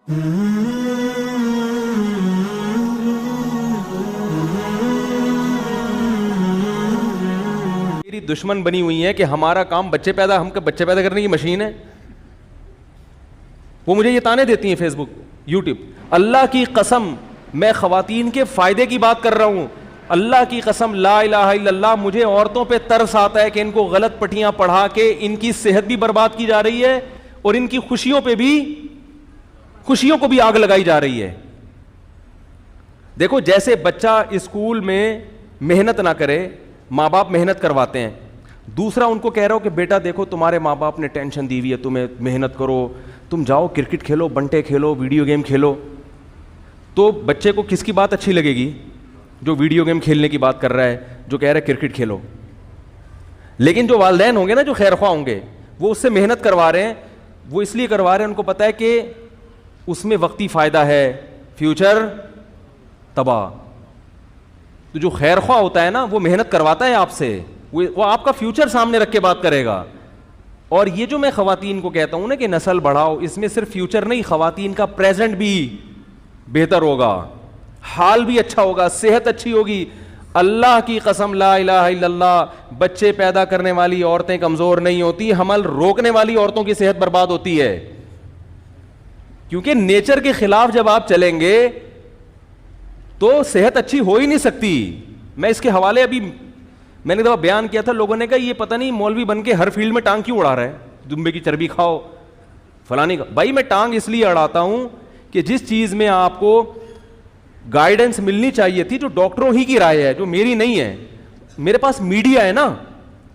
میری دشمن بنی ہوئی ہیں کہ ہمارا کام بچے پیدا کرنے کی مشین ہے. وہ مجھے یہ تانے دیتی ہیں فیس بک, یوٹیوب. اللہ کی قسم میں خواتین کے فائدے کی بات کر رہا ہوں. اللہ کی قسم لا الہ الا اللہ, مجھے عورتوں پہ ترس آتا ہے کہ ان کو غلط پٹیاں پڑھا کے ان کی صحت بھی برباد کی جا رہی ہے اور ان کی خوشیوں کو بھی آگ لگائی جا رہی ہے. دیکھو جیسے بچہ اسکول میں محنت نہ کرے, ماں باپ محنت کرواتے ہیں, دوسرا ان کو کہہ رہا ہو کہ بیٹا دیکھو تمہارے ماں باپ نے ٹینشن دی ہوئی ہے, تمہیں محنت کرو, تم جاؤ کرکٹ کھیلو, بنٹے کھیلو, ویڈیو گیم کھیلو. تو بچے کو کس کی بات اچھی لگے گی؟ جو ویڈیو گیم کھیلنے کی بات کر رہا ہے, جو کہہ رہا ہے کرکٹ کھیلو. لیکن جو والدین ہوں گے نا, جو خیر خواہ ہوں گے, وہ اس سے محنت کروا رہے ہیں. وہ اس لیے کروا رہے ہیں, ان کو پتہ ہے کہ اس میں وقتی فائدہ ہے, فیوچر تباہ. تو جو خیر خواہ ہوتا ہے نا, وہ محنت کرواتا ہے آپ سے, وہ آپ کا فیوچر سامنے رکھ کے بات کرے گا. اور یہ جو میں خواتین کو کہتا ہوں نا کہ نسل بڑھاؤ, اس میں صرف فیوچر نہیں, خواتین کا پریزنٹ بھی بہتر ہوگا, حال بھی اچھا ہوگا, صحت اچھی ہوگی. اللہ کی قسم لا الہ الا اللہ, بچے پیدا کرنے والی عورتیں کمزور نہیں ہوتی, حمل روکنے والی عورتوں کی صحت برباد ہوتی ہے. کیونکہ نیچر کے خلاف جب آپ چلیں گے تو صحت اچھی ہو ہی نہیں سکتی. میں اس کے حوالے ابھی میں نے دفعہ بیان کیا تھا, لوگوں نے کہا یہ پتہ نہیں مولوی بن کے ہر فیلڈ میں ٹانگ کیوں اڑا رہا ہے, دمبے کی چربی کھاؤ فلانی کا. بھائی میں ٹانگ اس لیے اڑاتا ہوں کہ جس چیز میں آپ کو گائیڈنس ملنی چاہیے تھی, جو ڈاکٹروں ہی کی رائے ہے, جو میری نہیں ہے, میرے پاس میڈیا ہے نا,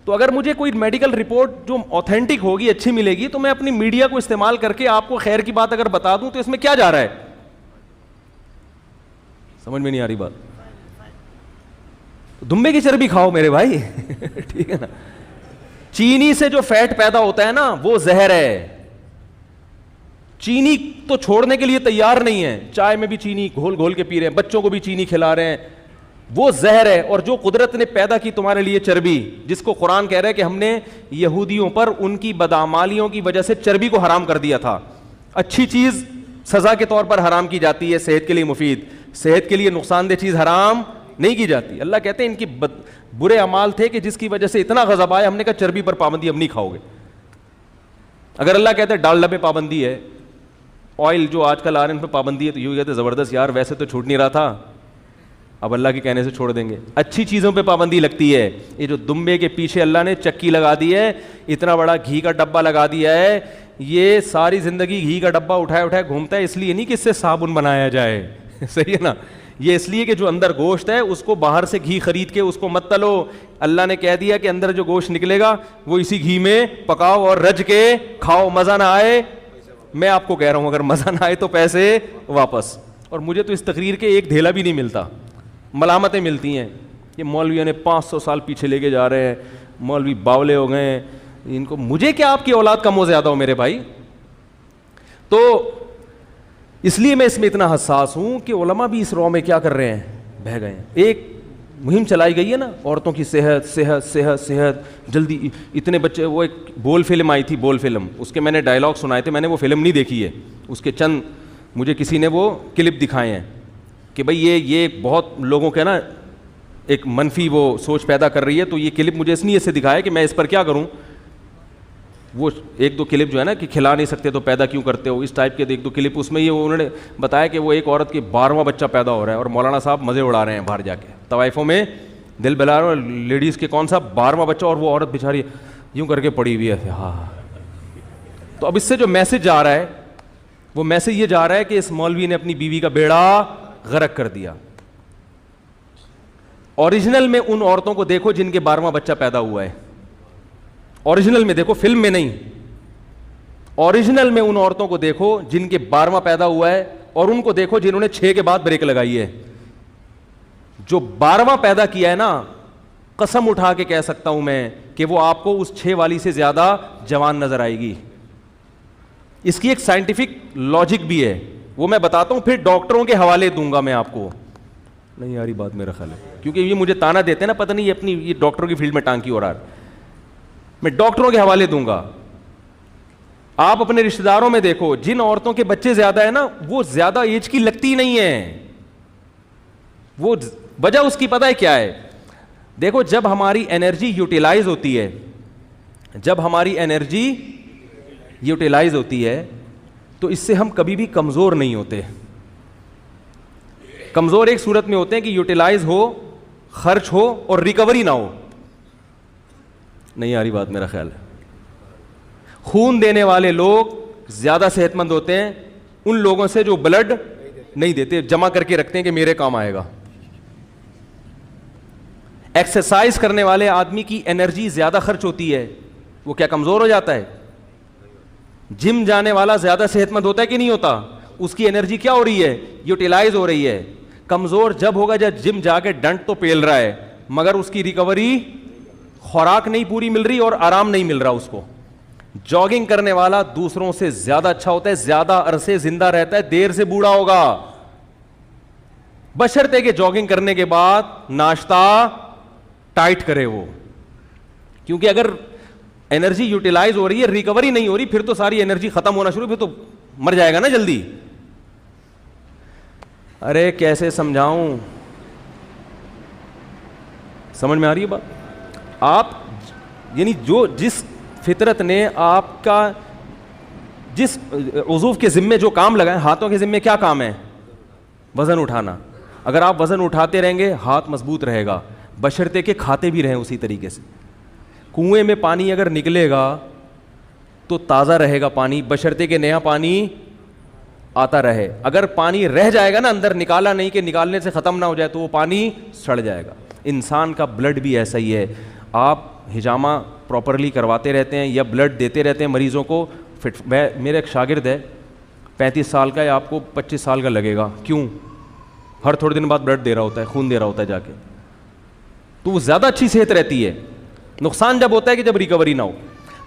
تو اگر مجھے کوئی میڈیکل رپورٹ جو اوتھینٹک ہوگی, اچھی ملے گی, تو میں اپنی میڈیا کو استعمال کر کے آپ کو خیر کی بات اگر بتا دوں تو اس میں کیا جا رہا ہے؟ سمجھ میں نہیں آ رہی بات؟ دمبے کی چربی کھاؤ میرے بھائی ٹھیک ہے نا. چینی سے جو فیٹ پیدا ہوتا ہے نا, وہ زہر ہے. چینی تو چھوڑنے کے لیے تیار نہیں ہے, چائے میں بھی چینی گھول گھول کے پی رہے ہیں, بچوں کو بھی چینی کھلا رہے ہیں, وہ زہر ہے. اور جو قدرت نے پیدا کی تمہارے لیے چربی, جس کو قرآن کہہ رہا ہے کہ ہم نے یہودیوں پر ان کی بدعمالیوں کی وجہ سے چربی کو حرام کر دیا تھا. اچھی چیز سزا کے طور پر حرام کی جاتی ہے, صحت کے لیے مفید, صحت کے لیے نقصان دہ چیز حرام نہیں کی جاتی. اللہ کہتے ہیں ان کی برے اعمال تھے کہ جس کی وجہ سے اتنا غضب آیا, ہم نے کہا چربی پر پابندی اب نہیں کھاؤ گے. اگر اللہ کہتے ہیں ڈالڈا پہ پابندی ہے, آئل جو آج کل آ رہے ہیں ان پہ پابندی ہے, تو یوں کہتے ہیں زبردست یار, ویسے تو چھوٹ نہیں رہا تھا, اب اللہ کے کہنے سے چھوڑ دیں گے. اچھی چیزوں پہ پابندی لگتی ہے. یہ جو دمبے کے پیچھے اللہ نے چکی لگا دی ہے, اتنا بڑا گھی کا ڈبہ لگا دیا ہے, یہ ساری زندگی گھی کا ڈبہ اٹھائے اٹھائے گھومتا ہے, اس لیے نہیں کہ اس سے صابن بنایا جائے صحیح ہے نا, یہ اس لیے کہ جو اندر گوشت ہے اس کو باہر سے گھی خرید کے اس کو مت تلو. اللہ نے کہہ دیا کہ اندر جو گوشت نکلے گا وہ اسی گھی میں پکاؤ اور رج کے کھاؤ, مزہ نہ آئے, میں آپ کو کہہ رہا ہوں اگر مزہ نہ آئے تو پیسے واپس. اور مجھے تو اس تقریر کے ایک دھیلا بھی نہیں ملتا, ملامتیں ملتی ہیں. یہ مولویوں نے 500 سال پیچھے لے کے جا رہے ہیں, مولوی باولے ہو گئے ہیں, ان کو مجھے کیا آپ کی اولاد کم ہو زیادہ ہو میرے بھائی. تو اس لیے میں اس میں اتنا حساس ہوں کہ علماء بھی اس رو میں کیا کر رہے ہیں, بہہ گئے ہیں. ایک مہم چلائی گئی ہے نا, عورتوں کی صحت صحت صحت صحت, جلدی اتنے بچے. وہ ایک بول فلم آئی تھی, بول فلم, اس کے میں نے ڈائلاگ سنائے تھے, میں نے وہ فلم نہیں دیکھی ہے, اس کے چند مجھے کسی نے وہ کلپ دکھائے ہیں کہ بھئی یہ بہت لوگوں کے نا ایک منفی وہ سوچ پیدا کر رہی ہے. تو یہ کلپ مجھے اس لیے سے دکھایا کہ میں اس پر کیا کروں. وہ ایک دو کلپ جو ہے نا کہ کھلا نہیں سکتے تو پیدا کیوں کرتے ہو, اس ٹائپ کے ایک دو کلپ, اس میں یہ انہوں نے بتایا کہ وہ ایک عورت کے 12واں بچہ پیدا ہو رہا ہے اور مولانا صاحب مزے اڑا رہے ہیں باہر جا کے طوائفوں میں, دل بلا رہے ہیں لیڈیز کے کون سا 12واں بچہ, اور وہ عورت بیچاری یوں کر کے پڑی ہوئی ہے. ہاں, تو اب اس سے جو میسج جا رہا ہے وہ میسج یہ جا رہا ہے کہ اس مولوی نے اپنی بیوی کا بیڑا غرق کر دیا. اوریجنل میں ان عورتوں کو دیکھو جن کے 12واں بچہ پیدا ہوا ہے, اوریجنل میں دیکھو, فلم میں نہیں. اوریجنل میں ان عورتوں کو دیکھو جن کے 12واں پیدا ہوا ہے, اور ان کو دیکھو جنہوں نے 6 کے بعد بریک لگائی ہے. جو 12واں پیدا کیا ہے نا, قسم اٹھا کے کہہ سکتا ہوں میں کہ وہ آپ کو اس 6 والی سے زیادہ جوان نظر آئے گی. اس کی ایک سائنٹیفک لاجک بھی ہے, وہ میں بتاتا ہوں, پھر ڈاکٹروں کے حوالے دوں گا میں آپ کو. نہیں یاری بات میرا خیال ہے, کیونکہ یہ مجھے تانا دیتے ہیں نا, پتہ نہیں یہ اپنی یہ ڈاکٹروں کی فیلڈ میں ٹانگ کی ہو رہا ہے. میں ڈاکٹروں کے حوالے دوں گا. آپ اپنے رشتہ داروں میں دیکھو, جن عورتوں کے بچے زیادہ ہیں نا, وہ زیادہ ایج کی لگتی نہیں ہیں. وہ وجہ اس کی پتہ ہے کیا ہے؟ دیکھو, جب ہماری انرجی یوٹیلائز ہوتی ہے, جب ہماری انرجی یوٹیلائز ہوتی ہے تو اس سے ہم کبھی بھی کمزور نہیں ہوتے. کمزور ایک صورت میں ہوتے ہیں کہ یوٹیلائز ہو, خرچ ہو اور ریکوری نہ ہو. نہیں آ رہی بات میرا خیال ہے. خون دینے والے لوگ زیادہ صحت مند ہوتے ہیں ان لوگوں سے جو بلڈ نہیں دیتے, جمع کر کے رکھتے ہیں کہ میرے کام آئے گا. ایکسرسائز کرنے والے آدمی کی انرجی زیادہ خرچ ہوتی ہے, وہ کیا کمزور ہو جاتا ہے؟ جم جانے والا زیادہ صحت مند ہوتا ہے کہ نہیں ہوتا؟ اس کی انرجی کیا ہو رہی ہے؟ یوٹیلائز ہو رہی ہے. کمزور جب ہوگا جب جم جا کے ڈنٹ تو پیل رہا ہے مگر اس کی ریکوری, خوراک نہیں پوری مل رہی اور آرام نہیں مل رہا اس کو. جاگنگ کرنے والا دوسروں سے زیادہ اچھا ہوتا ہے, زیادہ عرصے زندہ رہتا ہے, دیر سے بوڑھا ہوگا, بشرطے کہ جاگنگ کرنے کے بعد ناشتہ ٹائٹ کرے وہ. کیونکہ اگر انرجی یوٹیلائز ہو رہی ہے, ریکوری نہیں ہو رہی, پھر تو ساری انرجی ختم ہونا شروع, پھر تو مر جائے گا نا جلدی. ارے کیسے سمجھاؤں, سمجھ میں آ رہی ہے بات؟ آپ یعنی جو جس فطرت نے آپ کا جس عضو کے ذمے جو کام لگائے, ہاتھوں کے ذمے کیا کام ہے؟ وزن اٹھانا. اگر آپ وزن اٹھاتے رہیں گے ہاتھ مضبوط رہے گا, بشرطے کہ کھاتے بھی رہیں اسی طریقے سے. کنویں میں پانی اگر نکلے گا تو تازہ رہے گا پانی, بشرطے کہ نیا پانی آتا رہے. اگر پانی رہ جائے گا نا اندر, نکالا نہیں کہ نکالنے سے ختم نہ ہو جائے, تو وہ پانی سڑ جائے گا. انسان کا بلڈ بھی ایسا ہی ہے. آپ ہجامہ پراپرلی کرواتے رہتے ہیں یا بلڈ دیتے رہتے ہیں مریضوں کو. میرا ایک شاگرد ہے 35 سال کا ہے, آپ کو 25 سال کا لگے گا. کیوں؟ ہر تھوڑے دن بعد بلڈ دے رہا ہوتا ہے, خون دے رہا ہوتا ہے جا کے, تو وہ زیادہ اچھی صحت رہتی ہے. نقصان جب ہوتا ہے کہ جب ریکوری نہ ہو.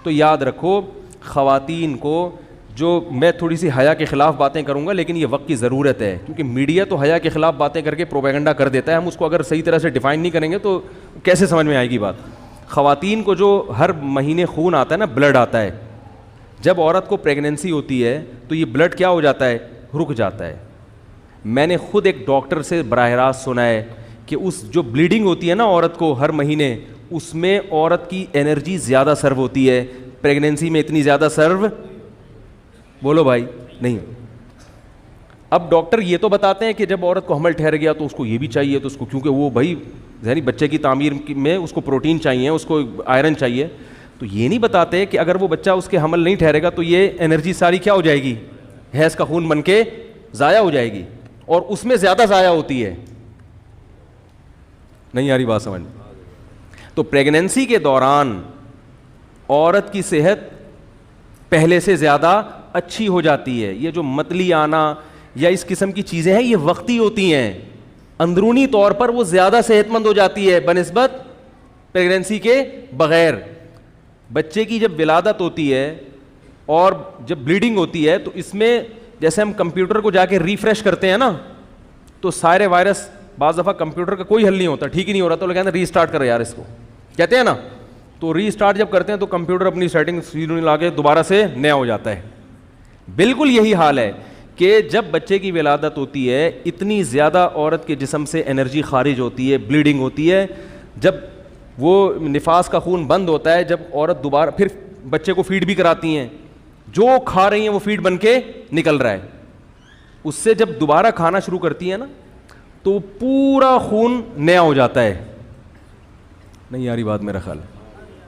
تو یاد رکھو خواتین کو, جو میں تھوڑی سی حیا کے خلاف باتیں کروں گا لیکن یہ وقت کی ضرورت ہے, کیونکہ میڈیا تو حیا کے خلاف باتیں کر کے پروپیگنڈا کر دیتا ہے. ہم اس کو اگر صحیح طرح سے ڈیفائن نہیں کریں گے تو کیسے سمجھ میں آئے گی بات. خواتین کو جو ہر مہینے خون آتا ہے نا, بلڈ آتا ہے, جب عورت کو پریگنینسی ہوتی ہے تو یہ بلڈ کیا ہو جاتا ہے؟ رک جاتا ہے. میں نے خود ایک ڈاکٹر سے براہ راست سنا ہے کہ اس جو بلیڈنگ ہوتی ہے نا عورت کو ہر مہینے, اس میں عورت کی انرجی زیادہ سرو ہوتی ہے, پریگنینسی میں اتنی زیادہ سرو, بولو بھائی, نہیں. اب ڈاکٹر یہ تو بتاتے ہیں کہ جب عورت کو حمل ٹھہر گیا تو اس کو یہ بھی چاہیے, تو اس کو کیونکہ وہ بھائی ذہنی بچے کی تعمیر میں اس کو پروٹین چاہیے, اس کو آئرن چاہیے, تو یہ نہیں بتاتے کہ اگر وہ بچہ اس کے حمل نہیں ٹھہرے گا تو یہ انرجی ساری کیا ہو جائے گی؟ حیض کا خون بن کے ضائع ہو جائے گی, اور اس میں زیادہ ضائع ہوتی ہے. نہیں آ رہی بات سمجھ؟ تو پریگنینسی کے دوران عورت کی صحت پہلے سے زیادہ اچھی ہو جاتی ہے. یہ جو متلی آنا یا اس قسم کی چیزیں ہیں یہ وقتی ہوتی ہیں, اندرونی طور پر وہ زیادہ صحت مند ہو جاتی ہے بنسبت پریگنینسی کے بغیر. بچے کی جب ولادت ہوتی ہے اور جب بلیڈنگ ہوتی ہے تو اس میں جیسے ہم کمپیوٹر کو جا کے ریفریش کرتے ہیں نا, تو سارے وائرس, بعض دفعہ کمپیوٹر کا کوئی حل نہیں ہوتا, ٹھیک ہی نہیں ہو رہا, تو لوگ کہتے ہیں ری اسٹارٹ کرو یار اس کو, کہتے ہیں نا. تو ری اسٹارٹ جب کرتے ہیں تو کمپیوٹر اپنی سیٹنگ سیدھی لا کے دوبارہ سے نیا ہو جاتا ہے. بالکل یہی حال ہے کہ جب بچے کی ولادت ہوتی ہے اتنی زیادہ عورت کے جسم سے انرجی خارج ہوتی ہے, بلیڈنگ ہوتی ہے. جب وہ نفاس کا خون بند ہوتا ہے, جب عورت دوبارہ پھر بچے کو فیڈ بھی کراتی ہیں, جو کھا رہی ہیں وہ فیڈ بن کے نکل رہا ہے, اس سے جب دوبارہ کھانا شروع کرتی ہے نا تو پورا خون نیا ہو جاتا ہے. نہیں آ رہی بات میرا خیال ہے؟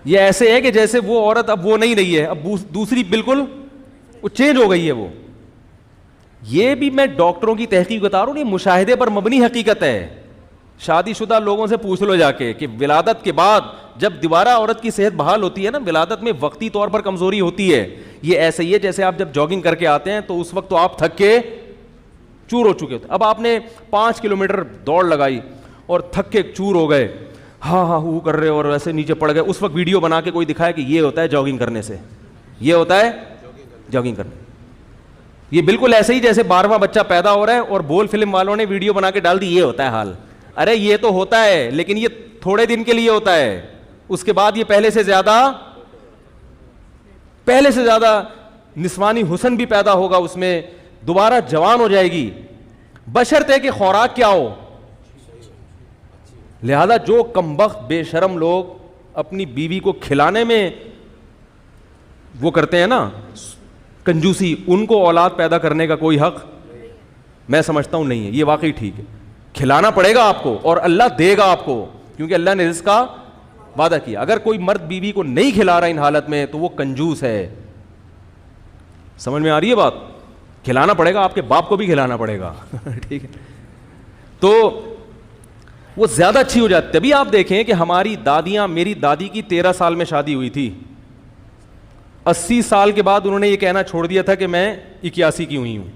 یہ ایسے ہے کہ جیسے وہ عورت اب وہ نہیں رہی ہے, اب دوسری بالکل وہ چینج ہو گئی ہے وہ. یہ بھی میں ڈاکٹروں کی تحقیق بتا رہا ہوں, یہ مشاہدے پر مبنی حقیقت ہے. شادی شدہ لوگوں سے پوچھ لو جا کے کہ ولادت کے بعد جب دوبارہ عورت کی صحت بحال ہوتی ہے نا, ولادت میں وقتی طور پر کمزوری ہوتی ہے. یہ ایسے ہی ہے جیسے آپ جب جاگنگ کر کے آتے ہیں تو اس وقت تو آپ تھک کے چور ہو چکے ہوتے. اب آپ نے 5 کلومیٹر دوڑ لگائی اور تھک کے چور ہو گئے, ہاں ہاں وہ کر رہے اور ویسے نیچے پڑ گئے, اس وقت ویڈیو بنا کے کوئی دکھائے کہ یہ ہوتا ہے جاگنگ کرنے سے, یہ ہوتا ہے جاگنگ کرنے. یہ بالکل ایسے ہی جیسے 12واں بچہ پیدا ہو رہا ہے اور بول فلم والوں نے ویڈیو بنا کے ڈال دی, یہ ہوتا ہے حال. ارے یہ تو ہوتا ہے لیکن یہ تھوڑے دن کے لیے ہوتا ہے, اس کے بعد یہ پہلے سے زیادہ نسوانی حسن بھی پیدا ہوگا اس میں, دوبارہ جوان ہو جائے گی, بشرطے کہ خوراک کیا ہو. لہذا جو کمبخت بے شرم لوگ اپنی بیوی کو کھلانے میں وہ کرتے ہیں نا کنجوسی, ان کو اولاد پیدا کرنے کا کوئی حق میں سمجھتا ہوں نہیں ہے. یہ واقعی ٹھیک ہے, کھلانا پڑے گا آپ کو اور اللہ دے گا آپ کو, کیونکہ اللہ نے رزق کا وعدہ کیا. اگر کوئی مرد بیوی کو نہیں کھلا رہا ان حالت میں تو وہ کنجوس ہے. سمجھ میں آ رہی ہے بات؟ کھلانا پڑے گا, آپ کے باپ کو بھی کھلانا پڑے گا. ٹھیک ہے, تو وہ زیادہ اچھی ہو جاتی. تبھی آپ دیکھیں کہ ہماری دادیاں, میری دادی کی 13 سال میں شادی ہوئی تھی, 80 سال کے بعد انہوں نے یہ کہنا چھوڑ دیا تھا کہ میں 81 کی ہوئی ہوں.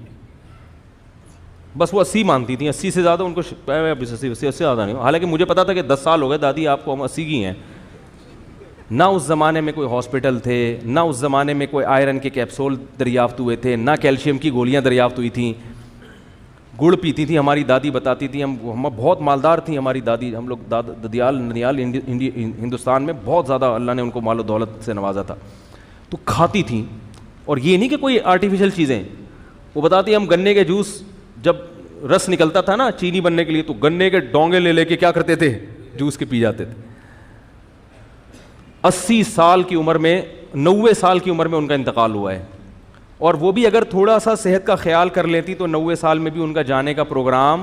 بس وہ 80 مانتی تھیں, 80 سے زیادہ ان کو 80 سے زیادہ نہیں. حالانکہ مجھے پتا تھا کہ 10 سال ہو گئے دادی آپ کو, ہم 80 کی ہیں. نہ اس زمانے میں کوئی ہاسپٹل تھے, نہ اس زمانے میں کوئی آئرن کے کیپسول دریافت ہوئے تھے, نہ کیلشیم کی گولیاں دریافت ہوئی تھیں. گڑ پیتی تھی ہماری دادی, بتاتی تھی ہم بہت مالدار تھیں ہماری دادی. ہم لوگ ددیال ننیال ہندوستان میں بہت زیادہ اللہ نے ان کو مال و دولت سے نوازا تھا, تو کھاتی تھیں. اور یہ نہیں کہ کوئی آرٹیفیشل چیزیں, وہ بتاتی ہم گنے کے جوس جب رس نکلتا تھا نا چینی بننے کے لیے, تو گنے کے ڈونگے لے لے کے کیا کرتے تھے, جوس کے پی جاتے تھے. 80 سال کی عمر میں, 90 سال کی عمر میں ان کا انتقال ہوا ہے. اور وہ بھی اگر تھوڑا سا صحت کا خیال کر لیتی تو 90 سال میں بھی ان کا جانے کا پروگرام.